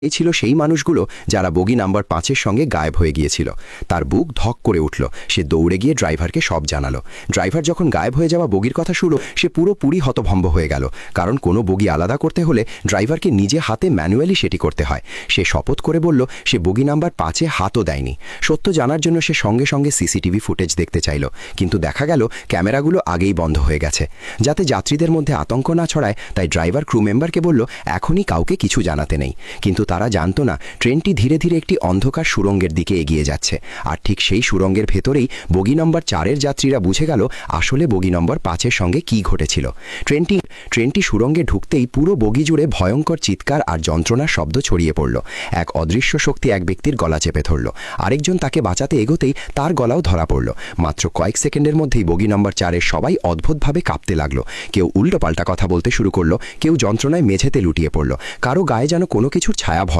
এই ছিল সেই মানুষগুলো যারা বগি নাম্বার ৫-এর সঙ্গে গায়েব হয়ে গিয়েছিল। তার বুক ধক করে উঠল। সে দৌড়ে গিয়ে ড্রাইভারকে সব জানালো। ড্রাইভার যখন গায়েব হয়ে যাওয়া বগির কথা শুনল, সে পুরোপুরি হতভম্ব হয়ে গেল। কারণ কোনো বগি আলাদা করতে হলে ড্রাইভারকে নিজে হাতে ম্যানুয়ালি সেটি করতে হয়। সে শপথ করে বলল সে বগি নাম্বার ৫-এ হাতও দেয়নি। সত্য জানার জন্য সে সঙ্গে সঙ্গে সিসিটিভি ফুটেজ দেখতে চাইল, কিন্তু দেখা গেল ক্যামেরাগুলো আগেই বন্ধ হয়ে গেছে। যাতে যাত্রীদের মধ্যে আতঙ্ক না ছড়ায়, তাই ড্রাইভার ক্রু মেম্বারকে বলল এখনই কাউকে কিছু জানাতে নেই। কিন্তু তারা জানতো না ট্রেনটি ধীরে ধীরে একটি অন্ধকার সুড়ঙ্গের দিকে এগিয়ে যাচ্ছে। আর ঠিক সেই সুড়ঙ্গের ভেতরেই বগি নম্বর ৪-এর যাত্রীরা বুঝে গেল আসলে বগি নম্বর ৫-এর সঙ্গে কি ঘটেছিল। ট্রেনটি সুড়ঙ্গে ঢুকতেই পুরো বগি জুড়ে ভয়ঙ্কর চিৎকার আর যন্ত্রণার শব্দ ছড়িয়ে পড়ল। এক অদৃশ্য শক্তি এক ব্যক্তির গলা চেপে ধরল। আরেকজন তাকে বাঁচাতে এগোতেই তার গলাও ধরা পড়ল। মাত্র কয়েক সেকেন্ডের মধ্যেই বগি নম্বর ৪-এর সবাই অদ্ভুতভাবে কাঁপতে লাগলো। কেউ উল্টোপাল্টা কথা বলতে শুরু করলো, কেউ যন্ত্রণায় মেঝেতে লুটিয়ে পড়ল, কারো গায়ে যেন কোনো কিছুর ছায়া